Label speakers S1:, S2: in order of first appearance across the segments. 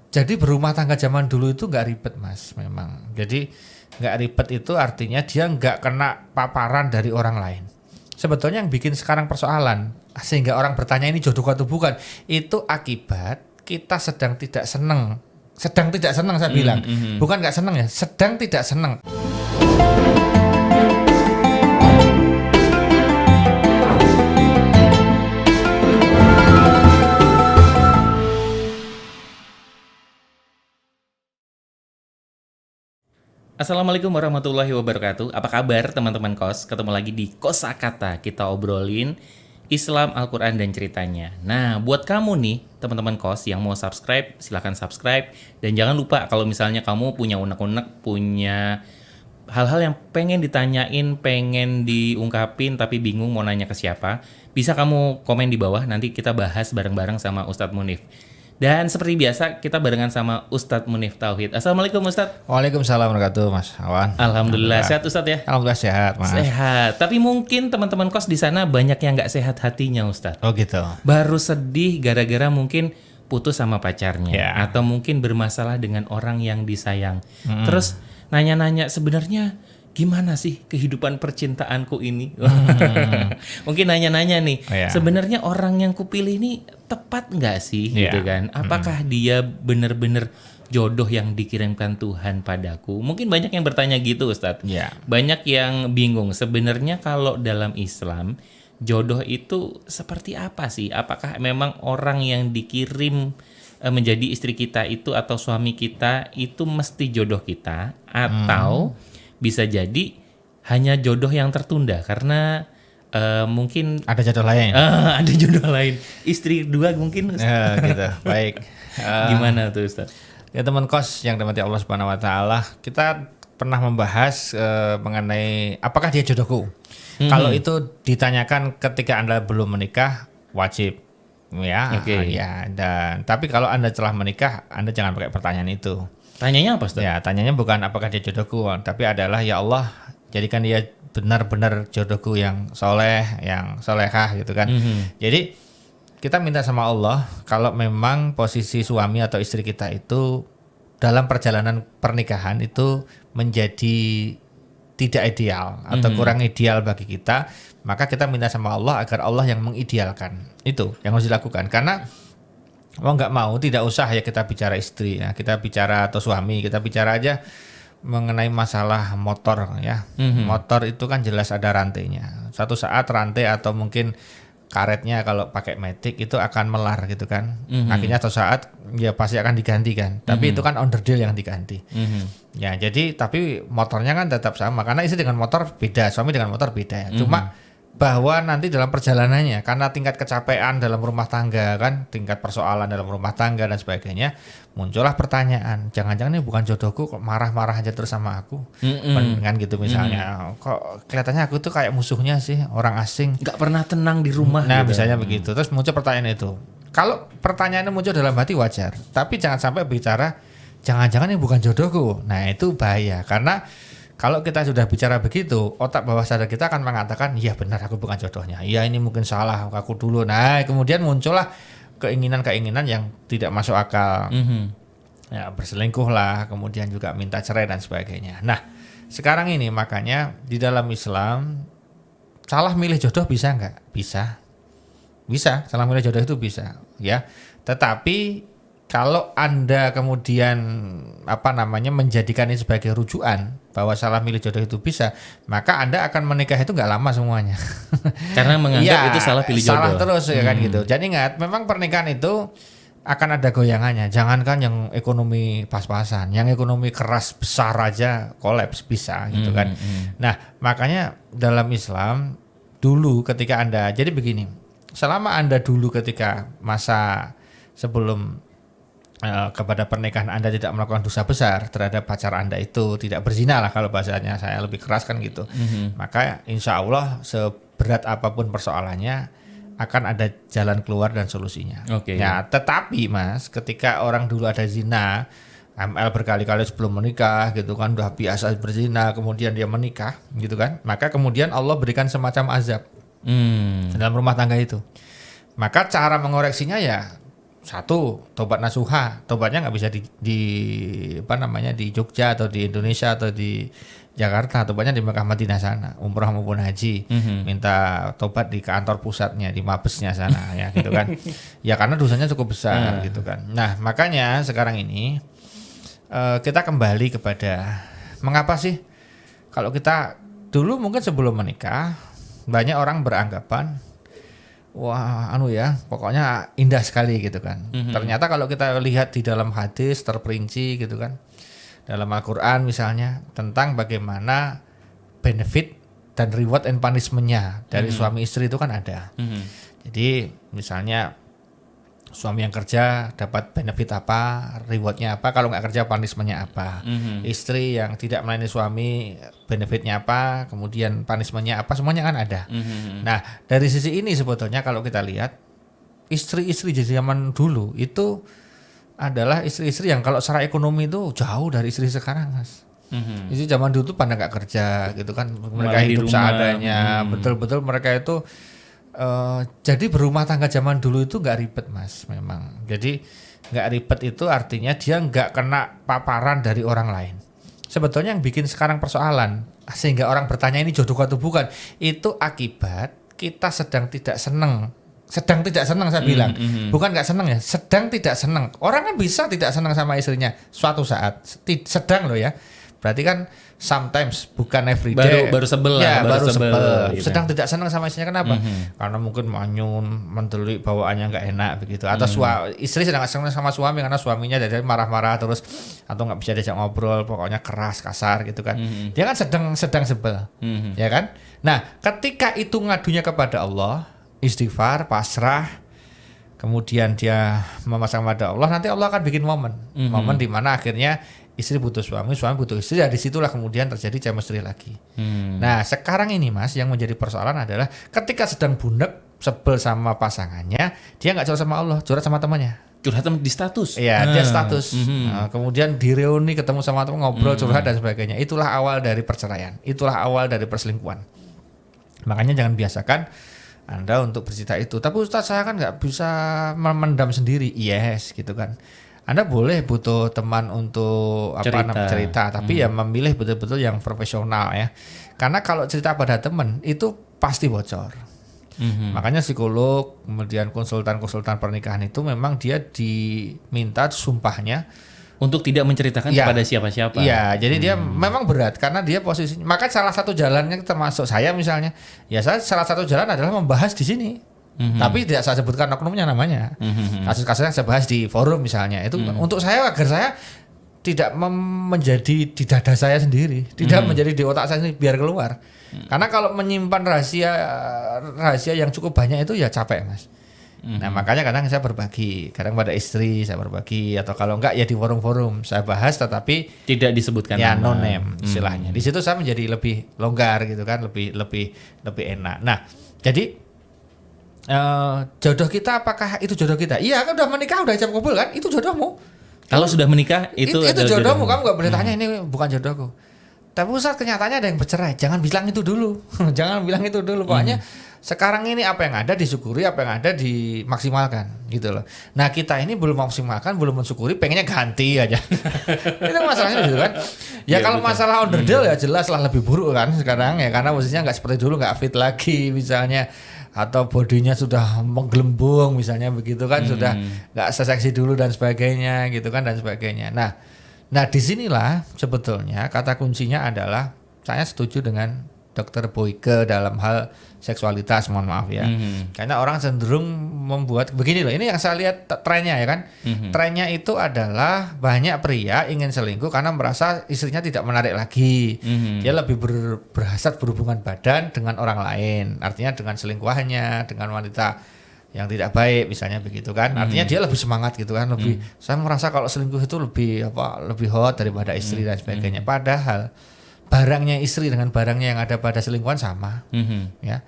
S1: Jadi berumah tangga zaman dulu itu nggak ribet mas, memang. Jadi nggak ribet itu artinya dia nggak kena paparan dari orang lain. Sebetulnya yang bikin sekarang persoalan sehingga orang bertanya ini jodoh atau bukan, itu akibat kita sedang tidak senang saya bilang, bukan nggak senang ya, sedang tidak senang.
S2: Assalamualaikum warahmatullahi wabarakatuh. Apa kabar teman-teman kos? Ketemu lagi di Kosakata. Kita obrolin Islam, Al-Quran, dan ceritanya. Nah, buat kamu nih, teman-teman kos yang mau subscribe, silahkan subscribe. Dan jangan lupa kalau misalnya kamu punya unek-unek, punya hal-hal yang pengen ditanyain, pengen diungkapin, tapi bingung mau nanya ke siapa, bisa kamu komen di bawah, nanti kita bahas bareng-bareng sama Ustadz Munif. Dan seperti biasa, kita barengan sama Ustadz Munif Tauhid. Assalamualaikum Ustadz.
S1: Waalaikumsalam warahmatullahi wabarakatuh, Mas Awan.
S2: Alhamdulillah. Sehat Ustadz ya?
S1: Alhamdulillah sehat, Mas.
S2: Sehat. Tapi mungkin teman-teman kos di sana banyak yang nggak sehat hatinya Ustadz.
S1: Oh gitu.
S2: Baru sedih gara-gara mungkin putus sama pacarnya.
S1: Ya.
S2: Atau mungkin bermasalah dengan orang yang disayang. Terus nanya-nanya sebenarnya gimana sih kehidupan percintaanku ini? Mungkin nanya-nanya nih,
S1: Ya.
S2: sebenarnya orang yang kupilih ini tepat nggak sih?
S1: Ya.
S2: Gitu kan? Apakah dia benar-benar jodoh yang dikirimkan Tuhan padaku? Mungkin banyak yang bertanya gitu Ustadz.
S1: Ya.
S2: Banyak yang bingung. Sebenarnya kalau dalam Islam, jodoh itu seperti apa sih? Apakah memang orang yang dikirim menjadi istri kita itu atau suami kita itu mesti jodoh kita? Atau bisa jadi hanya jodoh yang tertunda karena mungkin
S1: Ada jodoh lain.
S2: ada jodoh lain, istri dua mungkin.
S1: Ya, gitu. Baik.
S2: Gimana tuh Ustaz?
S1: Ya teman kos yang dirahmati Allah Subhanahu wa taala, kita pernah membahas mengenai apakah dia jodohku. Kalau itu ditanyakan ketika Anda belum menikah, wajib. Ya,
S2: Oke.
S1: ya. Dan tapi kalau Anda telah menikah, Anda jangan pakai pertanyaan itu.
S2: Tanyanya apa Ustaz?
S1: Ya, tanyanya bukan apakah dia jodohku, tapi adalah ya Allah, jadikan dia benar-benar jodohku yang soleh, yang solehah gitu kan. Jadi kita minta sama Allah kalau memang posisi suami atau istri kita itu dalam perjalanan pernikahan itu menjadi tidak ideal atau kurang ideal bagi kita, maka kita minta sama Allah agar Allah yang mengidealkan. Itu yang harus dilakukan. Karena mau nggak mau tidak usah ya kita bicara istri ya, kita bicara atau suami, kita bicara aja mengenai masalah motor ya. Motor itu kan jelas ada rantainya. Suatu saat rantai atau mungkin karetnya kalau pakai matic itu akan melar gitu kan. Akhirnya suatu saat ya pasti akan diganti kan. Tapi itu kan onderdil yang diganti. Ya jadi tapi motornya kan tetap sama karena istri dengan motor beda, suami dengan motor beda ya. Cuma bahwa nanti dalam perjalanannya karena tingkat kecapean dalam rumah tangga kan, tingkat persoalan dalam rumah tangga dan sebagainya, muncullah pertanyaan, jangan-jangan ini bukan jodohku kok marah-marah aja terus sama aku. Kan gitu misalnya. Kok kelihatannya aku tuh kayak musuhnya sih, orang asing.
S2: Nggak pernah tenang di rumah.
S1: Nah,
S2: gitu.
S1: misalnya begitu. Terus muncul pertanyaan itu. Kalau pertanyaannya muncul dalam hati wajar, tapi jangan sampai bicara jangan-jangan ini bukan jodohku. Nah, itu bahaya karena kalau kita sudah bicara begitu, otak bawah sadar kita akan mengatakan, iya benar aku bukan jodohnya. Iya ini mungkin salah aku dulu. Nah kemudian muncullah keinginan-keinginan yang tidak masuk akal. Ya berselingkuh lah, kemudian juga minta cerai dan sebagainya. Nah sekarang ini makanya di dalam Islam, salah milih jodoh bisa nggak? Bisa. Bisa, salah milih jodoh itu bisa. Ya, tetapi kalau Anda kemudian menjadikan ini sebagai rujukan bahwa salah milih jodoh itu bisa, maka Anda akan menikah itu nggak lama semuanya.
S2: Karena menganggap itu salah pilih jodoh.
S1: Salah terus ya kan gitu. Jadi ingat, memang pernikahan itu akan ada goyangannya. Jangankan yang ekonomi pas-pasan, yang ekonomi keras besar aja kolaps bisa gitu kan. Nah makanya dalam Islam dulu ketika Anda, jadi begini, selama Anda dulu ketika masa sebelum kepada pernikahan Anda tidak melakukan dosa besar terhadap pacar Anda itu, tidak berzina lah kalau bahasanya saya lebih keras kan gitu, maka insya Allah seberat apapun persoalannya akan ada jalan keluar dan solusinya. Ya, tetapi Mas, ketika orang dulu ada zina, ML berkali-kali sebelum menikah gitu kan, udah biasa berzina, kemudian dia menikah gitu kan, maka kemudian Allah berikan semacam azab dalam rumah tangga itu. Maka cara mengoreksinya ya satu, tobat nasuha, tobatnya nggak bisa di apa namanya di Jogja atau di Indonesia atau di Jakarta, tobatnya di Mekah Madinah sana, umrah maupun haji, minta tobat di kantor pusatnya, di mabesnya sana ya gitu kan. Ya karena dosanya cukup besar gitu kan. Nah makanya sekarang ini kita kembali kepada mengapa sih kalau kita dulu mungkin sebelum menikah banyak orang beranggapan wah, pokoknya indah sekali gitu kan. Ternyata kalau kita lihat di dalam hadis terperinci gitu kan, dalam Al-Quran misalnya tentang bagaimana benefit dan reward and punishment-nya dari suami istri itu kan ada. Jadi misalnya suami yang kerja dapat benefit apa, rewardnya apa, kalau nggak kerja punishment-nya apa. Istri yang tidak melayani suami benefitnya apa, kemudian punishment-nya apa, semuanya kan ada. Nah dari sisi ini sebetulnya kalau kita lihat istri-istri di zaman dulu itu adalah istri-istri yang kalau secara ekonomi itu jauh dari istri sekarang, Mas. Itu zaman dulu tuh pada nggak kerja gitu kan, mereka hidup seadanya, betul-betul mereka itu jadi berumah tangga zaman dulu itu nggak ribet, Mas. Memang jadi nggak ribet itu artinya dia nggak kena paparan dari orang lain. Sebetulnya yang bikin sekarang persoalan sehingga orang bertanya ini jodoh atau bukan, itu akibat kita sedang tidak senang saya bilang, bukan nggak senang ya, sedang tidak senang. Orang kan bisa tidak senang sama istrinya suatu saat, sedang loh ya, berarti kan sometimes bukan everyday.
S2: Baru sebel
S1: ya,
S2: lah,
S1: baru sebel.
S2: Gitu.
S1: Sedang tidak senang sama istrinya kenapa? Karena mungkin manyun, mendelik, bawaannya nggak enak begitu. Atau istri sedang senang sama suami karena suaminya dari marah-marah terus atau nggak bisa diajak ngobrol, pokoknya keras, kasar gitu kan. Dia kan sedang sebel, ya kan? Nah, ketika itu ngadunya kepada Allah, istighfar, pasrah, kemudian dia memasang pada Allah, nanti Allah akan bikin momen di mana akhirnya istri butuh suami butuh istri, ya disitulah kemudian terjadi chemistry lagi. Nah sekarang ini, Mas, yang menjadi persoalan adalah ketika sedang bunek sebel sama pasangannya, dia nggak curhat sama Allah, curhat sama temannya.
S2: Curhat di status.
S1: Iya, dia status. Nah, kemudian di reuni ketemu sama teman, ngobrol, curhat dan sebagainya. Itulah awal dari perceraian, itulah awal dari perselingkuhan. Makanya jangan biasakan Anda untuk bercerita itu. Tapi Ustaz, saya kan nggak bisa memendam sendiri. Yes, gitu kan. Anda boleh butuh teman untuk cerita, tapi ya memilih betul-betul yang profesional ya. Karena kalau cerita pada teman itu pasti bocor. Makanya psikolog, kemudian konsultan pernikahan itu memang dia diminta sumpahnya
S2: untuk tidak menceritakan kepada siapa-siapa.
S1: Iya, jadi dia memang berat karena dia posisinya. Maka salah satu jalannya termasuk saya misalnya, ya saya salah satu jalan adalah membahas di sini. Tapi tidak saya sebutkan oknumnya namanya. Kasus-kasus yang saya bahas di forum misalnya itu untuk saya agar saya tidak menjadi di dada saya sendiri, tidak menjadi di otak saya sendiri biar keluar. Karena kalau menyimpan rahasia yang cukup banyak itu ya capek, Mas. Nah makanya kadang saya berbagi, kadang pada istri saya berbagi, atau kalau enggak ya di forum-forum saya bahas tetapi
S2: tidak disebutkan
S1: ya no name istilahnya. Di situ saya menjadi lebih longgar gitu kan, lebih enak. Nah jadi jodoh kita, apakah itu jodoh kita? Iya kan udah menikah, udah ijab kabul kan, itu jodohmu.
S2: Kalau sudah menikah itu
S1: jodohmu. Kamu nggak boleh tanya ini bukan jodohku. Tapi saat kenyataannya ada yang bercerai, jangan bilang itu dulu. Jangan bilang itu dulu. Pokoknya sekarang ini apa yang ada disyukuri, apa yang ada dimaksimalkan gitu loh. Nah kita ini belum maksimalkan, belum mensyukuri, pengennya ganti aja. Itu masalahnya gitu kan. Ya kalau betul. Masalah onderdil ya jelas lah lebih buruk kan sekarang ya, karena posisinya nggak seperti dulu, nggak fit lagi misalnya, atau bodinya sudah menggelembung misalnya begitu kan, sudah nggak seseksi dulu dan sebagainya gitu kan dan sebagainya. Nah disinilah sebetulnya kata kuncinya adalah saya setuju dengan Dr. Boyke dalam hal seksualitas, mohon maaf ya. Karena orang cenderung membuat begini loh, ini yang saya lihat trennya ya kan. Trennya itu adalah banyak pria ingin selingkuh karena merasa istrinya tidak menarik lagi. Dia lebih berhasrat berhubungan badan dengan orang lain, artinya dengan selingkuhannya, dengan wanita yang tidak baik misalnya begitu kan. Artinya dia lebih semangat gitu kan, lebih saya merasa kalau selingkuh itu lebih hot daripada istri dan sebagainya. Padahal barangnya istri dengan barangnya yang ada pada selingkuhan sama, ya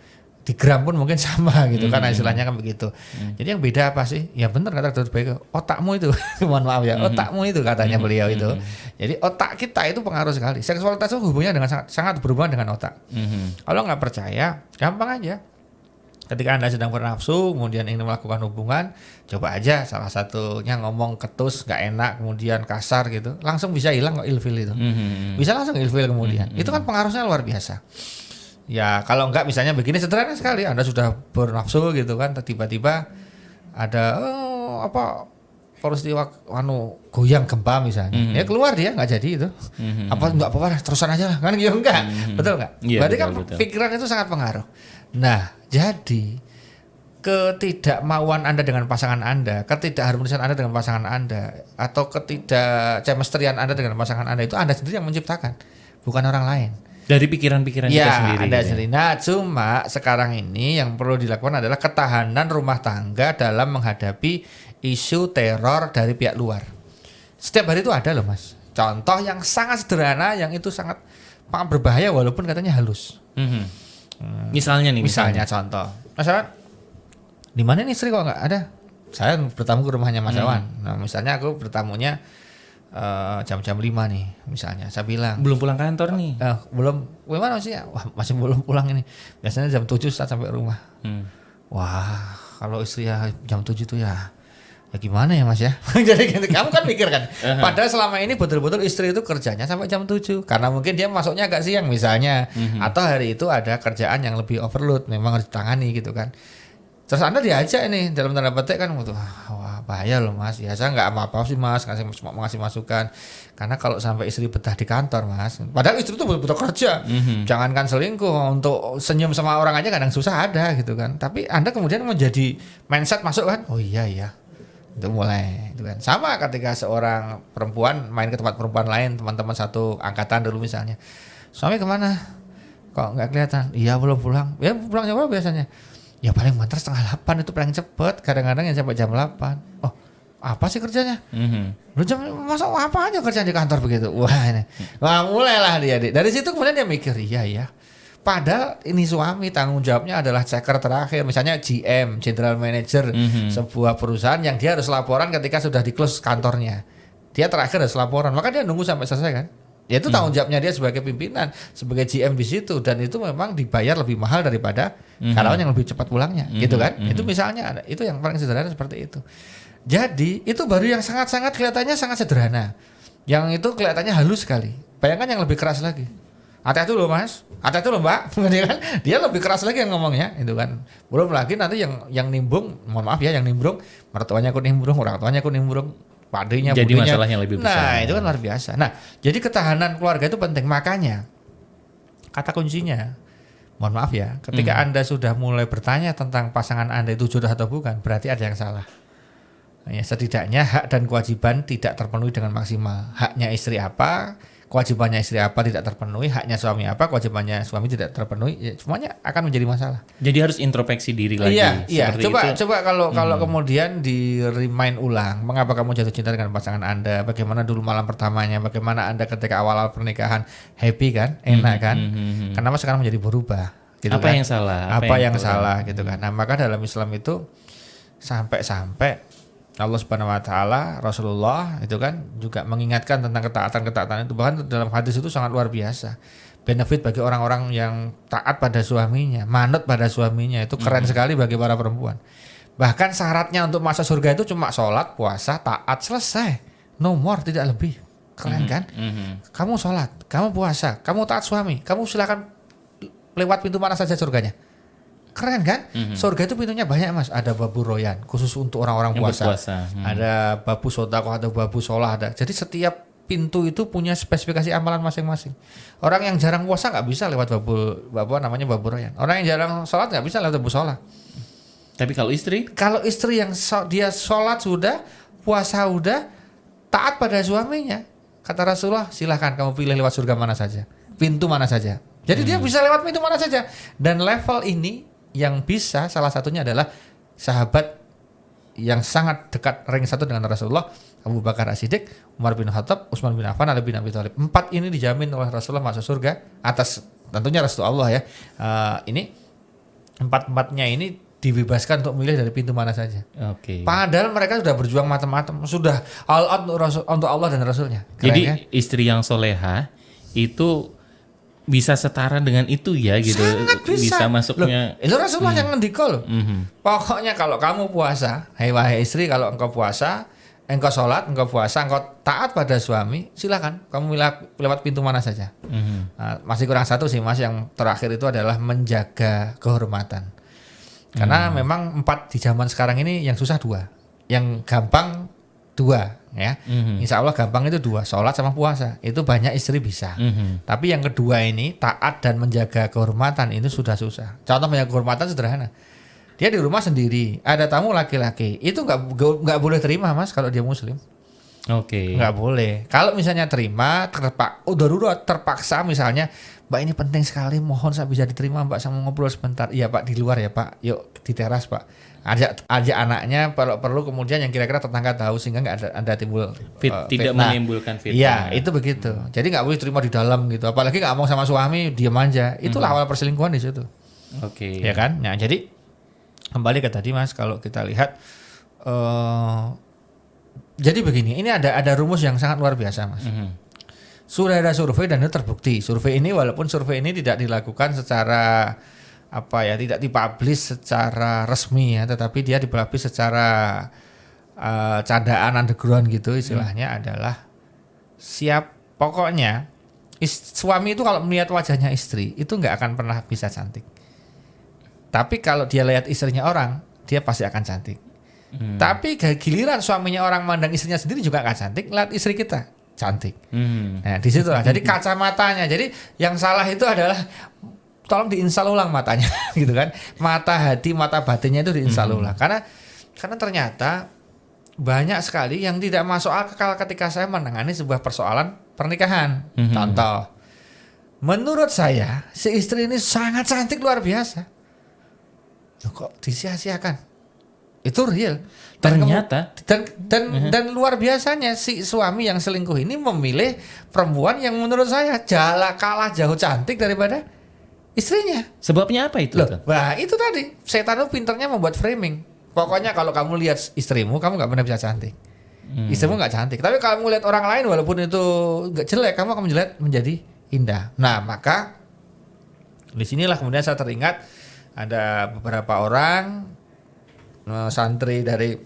S1: di gram pun mungkin sama gitu kan, istilahnya kan begitu. Jadi yang beda apa sih? Ya benar kata Dr. Boyke, otakmu itu, mohon maaf ya, otakmu itu katanya beliau itu. Jadi otak kita itu pengaruh sekali. Seksualitas itu hubungannya dengan sangat berhubungan dengan otak. Kalau nggak percaya, gampang aja. Ketika Anda sedang bernafsu, kemudian ingin melakukan hubungan, coba aja salah satunya ngomong ketus, nggak enak, kemudian kasar gitu, langsung bisa hilang kok ilfil itu. Bisa langsung ilfil kemudian. Itu kan pengaruhnya luar biasa. Ya kalau enggak misalnya begini sederhana sekali, Anda sudah bernafsu gitu kan, tiba-tiba ada peristiwa goyang gempa misalnya, ya keluar dia nggak jadi itu, nggak apa-apa terusan aja lah kan gitu enggak, betul nggak?
S2: Iya,
S1: Berarti
S2: betul,
S1: kan
S2: betul.
S1: pikiran itu sangat pengaruh. Nah jadi ketidakmauan Anda dengan pasangan Anda, ketidakharmonisan Anda dengan pasangan Anda, atau ketidakchemistry-an Anda dengan pasangan Anda itu Anda sendiri yang menciptakan, bukan orang lain.
S2: Dari pikiran-pikiran kita sendiri.
S1: Anda
S2: gitu ya.
S1: sendiri. Nah, cuma sekarang ini yang perlu dilakukan adalah ketahanan rumah tangga dalam menghadapi isu teror dari pihak luar. Setiap hari itu ada loh, Mas. Contoh yang sangat sederhana, yang itu sangat berbahaya walaupun katanya halus.
S2: Misalnya nih,
S1: Misalnya contoh, misalnya di mana nih istri kok nggak ada? Saya bertamu ke rumahnya Mas Awan. Nah, misalnya aku bertamunya jam-jam 5 nih, misalnya. Saya bilang
S2: belum pulang kantor nih.
S1: belum, gimana sih? Wah, masih belum pulang ini. Biasanya jam 7 saat sampai rumah. Wah, kalau istri ya jam 7 tuh ya gimana ya Mas ya? Jadi gitu, kamu kan mikir kan. Padahal selama ini betul-betul istri itu kerjanya sampai jam 7. Karena mungkin dia masuknya agak siang misalnya. Atau hari itu ada kerjaan yang lebih overload, memang harus ditangani gitu kan. Terus Anda diajak ini dalam tanda petik kan, wah bahaya loh Mas. Ya saya nggak apa-apa sih Mas, cuma ngasih masukan. Karena kalau sampai istri betah di kantor Mas, padahal istri itu betul-betul kerja. Jangankan selingkuh, untuk senyum sama orang aja kadang susah ada gitu kan. Tapi Anda kemudian menjadi mindset masuk kan, oh iya, itu mulai itu kan. Sama ketika seorang perempuan main ke tempat perempuan lain, teman-teman satu angkatan dulu misalnya, suami kemana? Kok nggak kelihatan? Iya belum pulang. Ya pulangnya berapa biasanya? Ya paling mantar 7:30 itu paling cepet. Kadang-kadang yang sampai jam 8. Oh apa sih kerjanya? Lu masa apa aja kerjaan di kantor begitu? Wah mulailah dia. Dari situ kemudian dia mikir iya. Padahal ini suami tanggung jawabnya adalah checker terakhir. Misalnya GM, General Manager sebuah perusahaan yang dia harus laporan ketika sudah di close kantornya. Dia terakhir harus laporan. Maka dia nunggu sampai selesai kan? Ya itu tanggung jawabnya dia sebagai pimpinan, sebagai GM di situ, dan itu memang dibayar lebih mahal daripada karyawan yang lebih cepat pulangnya, gitu kan? Itu misalnya ada, itu yang paling sederhana seperti itu. Jadi itu baru yang sangat-sangat kelihatannya sangat sederhana, yang itu kelihatannya halus sekali. Bayangkan yang lebih keras lagi. Hati-hati loh Mas, hati-hati loh Mbak, kan? Dia lebih keras lagi yang ngomongnya, itu kan. Belum lagi nanti yang nimbung, mohon maaf ya, yang nimbrung, mertuanya aku nimbrung, orang tuanya aku nimbrung. Padenya,
S2: jadi
S1: budinya.
S2: masalahnya lebih besar.
S1: Nah itu kan luar biasa. Nah jadi ketahanan keluarga itu penting. Makanya kata kuncinya, mohon maaf ya, ketika Anda sudah mulai bertanya tentang pasangan Anda itu jodoh atau bukan, berarti ada yang salah. Ya, setidaknya hak dan kewajiban tidak terpenuhi dengan maksimal. Haknya istri apa, kewajibannya istri apa tidak terpenuhi, haknya suami apa, kewajibannya suami tidak terpenuhi, ya, semuanya akan menjadi masalah.
S2: Jadi harus introspeksi diri lagi.
S1: Iya. Coba kalau kemudian di remind ulang, mengapa kamu jatuh cinta dengan pasangan Anda? Bagaimana dulu malam pertamanya? Bagaimana Anda ketika awal-awal pernikahan happy kan, enak kan? Kenapa sekarang menjadi berubah? Gitu
S2: apa
S1: kan?
S2: yang salah?
S1: Apa yang salah gitu kan? Nah maka dalam Islam itu sampai Allah Subhanahu wa taala, Rasulullah itu kan juga mengingatkan tentang ketaatan itu, bahkan dalam hadis itu sangat luar biasa. Benefit bagi orang-orang yang taat pada suaminya, manut pada suaminya itu keren sekali bagi para perempuan. Bahkan syaratnya untuk masuk surga itu cuma sholat, puasa, taat, selesai. No more, tidak lebih. Keren kan? Kamu sholat, kamu puasa, kamu taat suami, kamu silakan lewat pintu mana saja surganya. Keren kan? Surga itu pintunya banyak Mas. Ada babu royan khusus untuk orang-orang puasa. Ada babu sodakoh, ada babu sholah, ada. Jadi setiap pintu itu punya spesifikasi amalan masing-masing. Orang yang jarang puasa nggak bisa lewat babu royan. Orang yang jarang sholat nggak bisa lewat babu sholah.
S2: Tapi kalau istri?
S1: Kalau istri yang dia sholat sudah, puasa udah, taat pada suaminya, kata Rasulullah, silahkan kamu pilih lewat surga mana saja, pintu mana saja. Jadi dia bisa lewat pintu mana saja. Dan level ini yang bisa salah satunya adalah sahabat yang sangat dekat rank 1 dengan Rasulullah, Abu Bakar As-Siddiq, Umar bin Khattab, Utsman bin Affan, Ali bin Abi Thalib. 4 ini dijamin oleh Rasulullah masuk surga atas tentunya restu Allah ya. Ini 4-4-nya ini dibebaskan untuk milih dari pintu mana saja.
S2: Oke.
S1: Padahal mereka sudah berjuang macam-macam, sudah all out untuk Allah dan Rasulnya. Keren,
S2: jadi
S1: kan?
S2: Istri yang soleha itu bisa setara dengan itu ya gitu.
S1: Sangat bisa.
S2: Masuknya.
S1: Itu Rasulullah yang ngendika loh. Pokoknya kalau kamu puasa, wahai istri, kalau engkau puasa, engkau sholat, engkau puasa, engkau taat pada suami, silakan kamu lewat pintu mana saja. Nah, masih kurang satu sih Mas, yang terakhir itu adalah menjaga kehormatan. Karena memang 4 di zaman sekarang ini yang susah 2, yang gampang 2 ya. Insya Allah gampang itu 2, sholat sama puasa. Itu banyak istri bisa. Tapi yang kedua ini taat dan menjaga kehormatan itu sudah susah. Contoh menjaga kehormatan sederhana. Dia di rumah sendiri, ada tamu laki-laki, itu nggak boleh terima Mas kalau dia muslim.
S2: Oke.
S1: Nggak boleh. Kalau misalnya terima, darurat terpaksa misalnya, Mbak ini penting sekali, mohon saya bisa diterima Mbak, sama ngobrol sebentar. Iya Pak, di luar ya Pak, yuk di teras Pak. Ajak anaknya, kalau perlu kemudian yang kira-kira tetangga tahu sehingga nggak ada timbul
S2: tidak menimbulkan fitnah.
S1: Iya, itu begitu. Jadi nggak boleh terima di dalam gitu. Apalagi nggak ngomong sama suami, diam aja. Itulah awal perselingkuhan di situ.
S2: Oke.
S1: Ya kan? Nah, jadi kembali ke tadi Mas, kalau kita lihat jadi begini, ini ada rumus yang sangat luar biasa Mas. Sudah ada survei dan itu terbukti. Survei ini walaupun survei ini tidak dilakukan secara tidak dipublish secara resmi ya, tetapi dia dipublish secara candaan underground gitu istilahnya, adalah pokoknya suami itu kalau melihat wajahnya istri itu nggak akan pernah bisa cantik. Tapi kalau dia lihat istrinya orang, dia pasti akan cantik. Tapi giliran suaminya orang mandang istrinya sendiri juga nggak cantik, lihat istri kita cantik. Nah di situ lah. Jadi kacamatanya. Jadi yang salah itu adalah tolong diinstal ulang matanya, gitu kan? Mata hati, mata batinnya itu diinstal ulang. Karena ternyata banyak sekali yang tidak masuk akal ketika saya menangani sebuah persoalan pernikahan. Contoh, menurut saya si istri ini sangat cantik luar biasa. Loh, kok disia-siakan? Itu real.
S2: Ternyata
S1: dan luar biasanya si suami yang selingkuh ini memilih perempuan yang menurut saya kalah jauh cantik daripada istrinya.
S2: Sebabnya apa itu?
S1: Nah itu tadi, setan itu pinternya membuat framing. Pokoknya kalau kamu lihat istrimu, kamu nggak pernah bisa cantik. Istrimu nggak cantik. Tapi kalau kamu lihat orang lain, walaupun itu nggak jelek, kamu akan menjadi indah. Nah maka disinilah kemudian saya teringat ada beberapa orang santri dari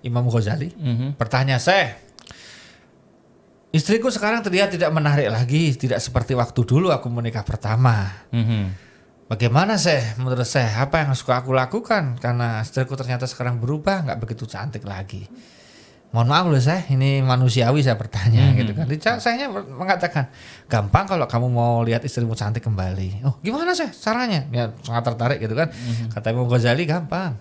S1: Imam Ghazali bertanya, istriku sekarang terlihat tidak menarik lagi, tidak seperti waktu dulu aku menikah pertama. Bagaimana menurut saya, apa yang harus aku lakukan? Karena istriku ternyata sekarang berubah, nggak begitu cantik lagi. Mohon maaf loh ini manusiawi saya bertanya gitu kan. Saya mengatakan, gampang kalau kamu mau lihat istrimu cantik kembali. Oh gimana caranya? Ya sangat tertarik gitu kan. Kata Imam Ghazali, gampang.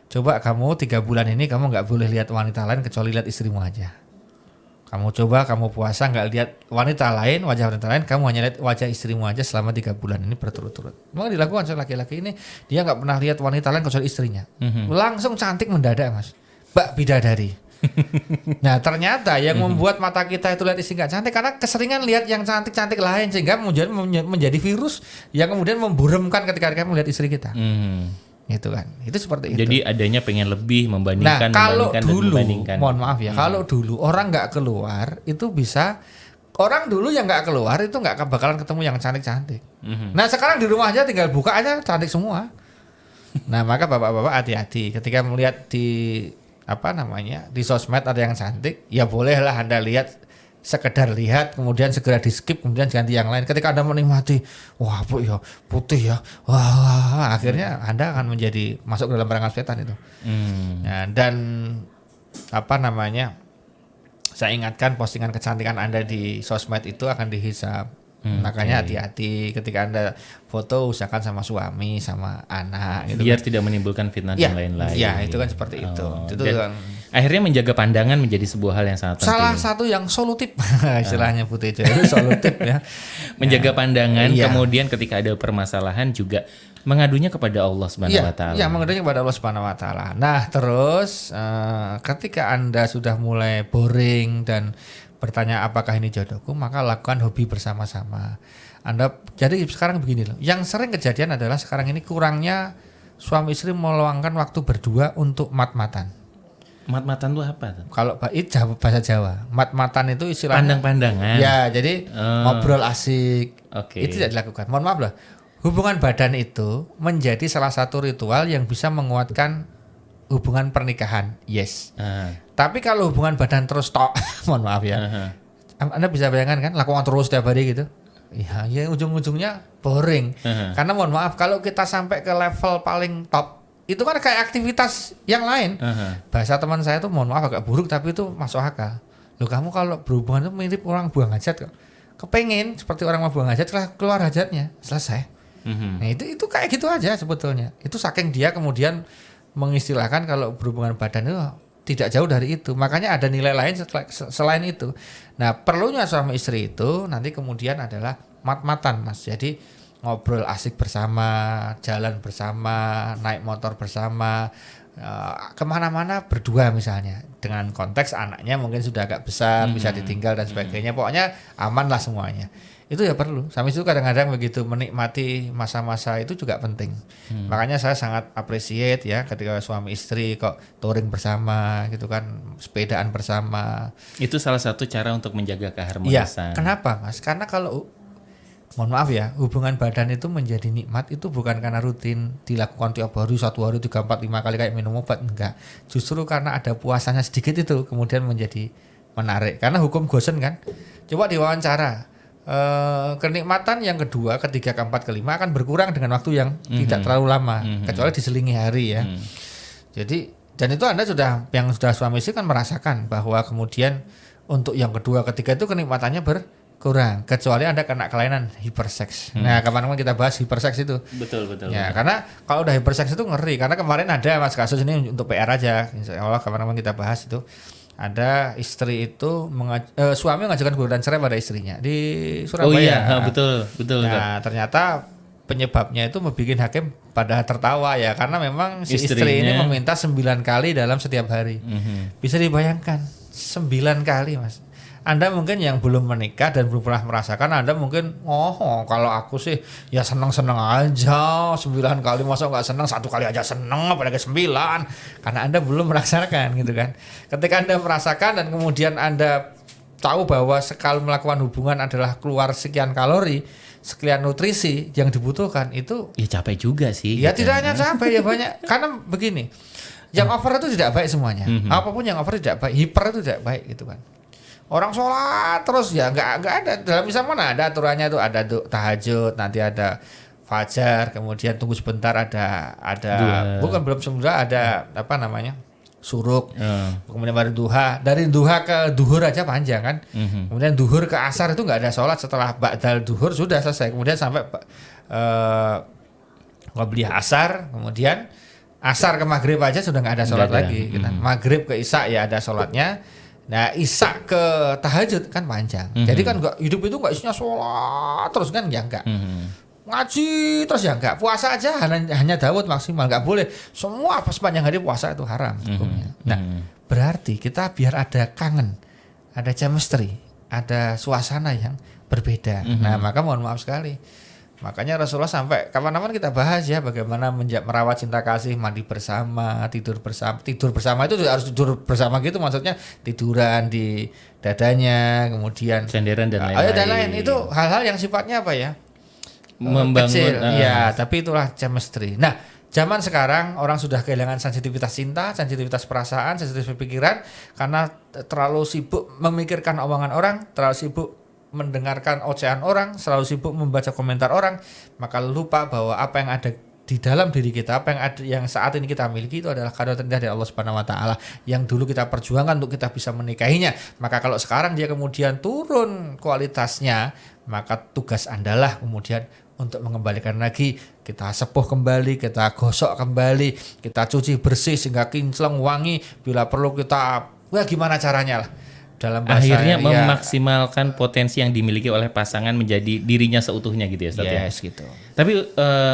S1: Coba kamu 3 bulan ini kamu nggak boleh lihat wanita lain kecuali lihat istrimu aja. Kamu puasa nggak lihat wanita lain, wajah wanita lain, kamu hanya lihat wajah istrimu aja selama 3 bulan ini berturut-turut. Memang dilakukan laki-laki ini, dia nggak pernah lihat wanita lain kecuali istrinya. Langsung cantik mendadak Mas. Mbak bidadari. Nah ternyata yang membuat mata kita itu lihat istri nggak cantik karena keseringan lihat yang cantik-cantik lain, sehingga menjadi virus yang kemudian memburemkan ketika kita melihat istri kita. Itu kan, itu seperti itu.
S2: Jadi adanya pengen lebih membandingkan.
S1: Nah kalau dulu, mohon maaf ya, kalau dulu orang nggak keluar itu bisa, orang dulu yang nggak keluar itu nggak bakalan ketemu yang cantik-cantik. Nah sekarang di rumah aja tinggal buka aja cantik semua. Nah maka bapak-bapak hati-hati ketika melihat di di sosmed ada yang cantik, ya bolehlah Anda lihat, sekedar lihat, kemudian segera di skip, kemudian ganti yang lain. Ketika Anda menikmati, wah putih ya, wah akhirnya Anda akan masuk ke dalam perangkap setan itu. Nah, dan saya ingatkan postingan kecantikan Anda di sosmed itu akan dihisap. Makanya hati-hati ketika Anda foto, usahakan sama suami, sama anak gitu.
S2: Biar tidak menimbulkan fitnah dan lain-lain.
S1: Ya, itu kan seperti itu. Itu kan
S2: akhirnya menjaga pandangan menjadi sebuah hal yang sangat penting.
S1: Salah satu yang solutif istilahnya Putih itu solutif ya.
S2: Menjaga pandangan, kemudian ketika ada permasalahan juga mengadunya kepada Allah Subhanahu wa taala.
S1: Iya, mengadunya kepada Allah Subhanahu wa taala. Nah, terus ketika Anda sudah mulai boring dan bertanya apakah ini jodohku, maka lakukan hobi bersama-sama. Jadi sekarang begini loh, yang sering kejadian adalah sekarang ini kurangnya suami istri meluangkan waktu berdua untuk mat-matan.
S2: Mat-matan itu apa tuh?
S1: Kalau bahasa Jawa, mat-matan itu istilahnya
S2: Pandang-pandangan.
S1: ya, jadi ngobrol asik.
S2: Oke.
S1: Itu tidak dilakukan. Mohon maaf loh. Hubungan badan itu menjadi salah satu ritual yang bisa menguatkan hubungan pernikahan. Yes. Tapi kalau hubungan badan terus tok, mohon maaf ya. Anda bisa bayangkan kan lakukan terus setiap hari gitu. Ya ujung-ujungnya boring. Karena mohon maaf kalau kita sampai ke level paling top itu kan kayak aktivitas yang lain. Bahasa teman saya tuh mohon maaf agak buruk tapi itu masuk akal. Loh kamu kalau berhubungan itu mirip orang buang hajat kok. Kepengen seperti orang mau buang hajat keluar hajatnya selesai. Nah itu kayak gitu aja sebetulnya. Itu saking dia kemudian mengistilahkan kalau berhubungan badan itu tidak jauh dari itu. Makanya ada nilai lain selain itu. Nah perlunya suami istri itu nanti kemudian adalah mat-matan mas. Jadi ngobrol asik bersama, jalan bersama, naik motor bersama, kemana-mana berdua misalnya. Dengan konteks anaknya mungkin sudah agak besar, bisa ditinggal dan sebagainya. Pokoknya aman lah semuanya. Itu ya perlu. Sampai itu kadang-kadang begitu menikmati masa-masa itu juga penting. Makanya saya sangat appreciate ya ketika suami istri kok touring bersama gitu kan, sepedaan bersama.
S2: Itu salah satu cara untuk menjaga keharmonisan.
S1: Iya. Kenapa mas? Karena kalau mohon maaf ya, hubungan badan itu menjadi nikmat itu bukan karena rutin dilakukan tiap hari, 1 hari 3, 4, 5 kali kayak minum obat, enggak. Justru karena ada puasanya sedikit itu kemudian menjadi menarik. Karena hukum Gosen kan. Coba diwawancara. Kenikmatan yang kedua, ketiga, keempat, kelima akan berkurang dengan waktu yang tidak terlalu lama, kecuali diselingi hari ya. Jadi dan itu Anda sudah suami istri kan merasakan bahwa kemudian untuk yang kedua, ketiga itu kenikmatannya kurang, kecuali Anda kena kelainan hiperseks. Nah, kapan-kapan kita bahas hiperseks itu.
S2: Betul.
S1: Ya, karena kalau udah hiperseks itu ngeri. Karena kemarin ada mas kasus ini untuk PR aja. Insya Allah kapan-kapan kita bahas itu. Ada istri itu suami mengajukan gugatan cerai pada istrinya di Surabaya.
S2: Oh iya, betul.
S1: Nah, ternyata penyebabnya itu membuat hakim pada tertawa ya, karena memang si istri ini meminta 9 kali dalam setiap hari. Bisa dibayangkan 9 kali mas. Anda mungkin yang belum menikah dan belum pernah merasakan, Anda mungkin kalau aku sih ya senang-senang aja 9 kali, masa nggak senang, 1 kali aja senang apalagi 9, karena Anda belum merasakan gitu kan. Ketika Anda merasakan dan kemudian Anda tahu bahwa sekali melakukan hubungan adalah keluar sekian kalori, sekian nutrisi yang dibutuhkan, itu
S2: ya capek juga sih.
S1: Ya gitu. Tidak hanya capek ya banyak. Karena begini, yang over itu tidak baik semuanya. Apapun yang over tidak baik, hiper itu tidak baik gitu kan. Orang sholat terus ya nggak ada dalam Islam mana ada aturannya tuh, ada tahajud, nanti ada fajar, kemudian tunggu sebentar ada bukan belum sebentar ada apa namanya suruk, kemudian baru duha, dari duha ke duhur aja panjang kan, kemudian duhur ke asar itu nggak ada sholat, setelah ba'dal duhur sudah selesai, kemudian sampai qabliyah asar, kemudian asar ke maghrib aja sudah nggak ada sholat lagi, gitu. Maghrib ke isya ya ada sholatnya. Nah isya ke tahajud kan panjang. Jadi kan hidup itu nggak isinya sholat terus kan ya enggak. Ngaji terus ya enggak. Puasa aja hanya Daud maksimal, nggak boleh. Semua sepanjang hari puasa itu haram hukumnya. Nah berarti kita biar ada kangen, ada chemistry, ada suasana yang berbeda. Nah maka mohon maaf sekali. Makanya Rasulullah sampai kapan-kapan kita bahas ya bagaimana merawat cinta kasih, mandi bersama, tidur bersama. Tidur bersama itu harus tidur bersama gitu, maksudnya tiduran di dadanya, kemudian
S2: senderan dan lain-lain.
S1: Itu hal-hal yang sifatnya apa ya?
S2: Membangun.
S1: Kecil. Iya, tapi itulah chemistry. Nah, zaman sekarang orang sudah kehilangan sensitivitas cinta, sensitivitas perasaan, sensitivitas pikiran karena terlalu sibuk memikirkan omongan orang, terlalu sibuk mendengarkan ocehan orang, selalu sibuk membaca komentar orang, maka lupa bahwa apa yang ada di dalam diri kita, apa yang ada yang saat ini kita miliki itu adalah karunia dari Allah Subhanahu wa taala yang dulu kita perjuangkan untuk kita bisa menikahinya. Maka kalau sekarang dia kemudian turun kualitasnya, maka tugas Andalah kemudian untuk mengembalikan lagi, kita sepuh kembali, kita gosok kembali, kita cuci bersih sehingga kinclong wangi, bila perlu kita gimana caranya lah. Dalam bahasa,
S2: akhirnya memaksimalkan potensi yang dimiliki oleh pasangan menjadi dirinya seutuhnya gitu ya Ustadz.
S1: Yes, gitu.
S2: Tapi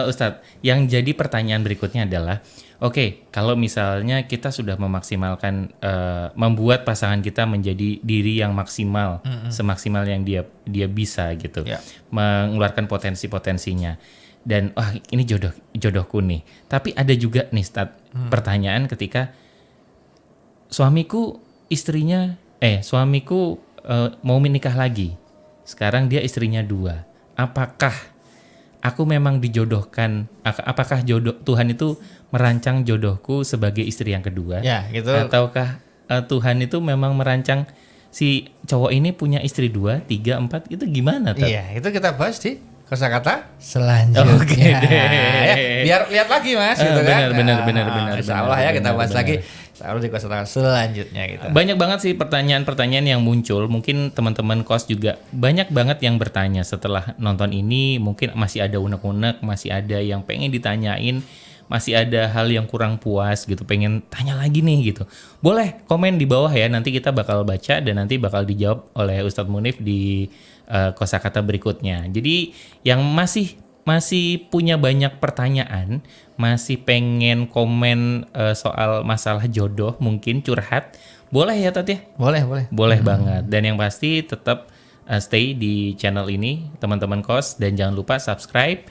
S2: Ustadz, yang jadi pertanyaan berikutnya adalah, oke, kalau misalnya kita sudah memaksimalkan, membuat pasangan kita menjadi diri yang maksimal, semaksimal yang dia bisa gitu, mengeluarkan potensi-potensinya, dan ini jodohku nih. Tapi ada juga nih Ustadz, pertanyaan ketika suamiku mau menikah lagi. Sekarang dia istrinya 2. Apakah aku memang dijodohkan? Apakah Tuhan itu merancang jodohku sebagai istri yang kedua?
S1: Ya, gitu.
S2: Ataukah Tuhan itu memang merancang si cowok ini punya istri 2, 3, 4? Itu gimana, Tat?
S1: Iya, itu kita bahas di kosakata selanjutnya.
S2: Oke deh.
S1: Ya, biar lihat lagi Mas, gitu kan.
S2: Benar.
S1: Insya Allah ya kita bahas
S2: benar.
S1: lagi. Insya Allah di kosakata selanjutnya gitu.
S2: Banyak banget sih pertanyaan-pertanyaan yang muncul. Mungkin teman-teman kos juga banyak banget yang bertanya setelah nonton ini. Mungkin masih ada unek-unek, masih ada yang pengen ditanyain, masih ada hal yang kurang puas gitu, pengen tanya lagi nih gitu. Boleh komen di bawah ya, nanti kita bakal baca dan nanti bakal dijawab oleh Ustadz Munif di kosakata berikutnya. Jadi yang masih punya banyak pertanyaan, masih pengen komen soal masalah jodoh, mungkin curhat, boleh ya Tat ya? Boleh banget. Dan yang pasti tetap stay di channel ini teman-teman kos, dan jangan lupa subscribe.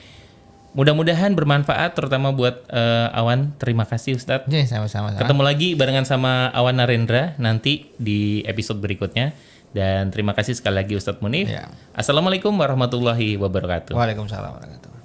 S2: Mudah-mudahan bermanfaat terutama buat Awan. Terima kasih Ustadz.
S1: Sama-sama.
S2: Ketemu lagi barengan sama Awan Narendra nanti di episode berikutnya. Dan terima kasih sekali lagi Ustadz Munif.
S1: Ya.
S2: Assalamualaikum warahmatullahi wabarakatuh.
S1: Waalaikumsalam warahmatullahi wabarakatuh.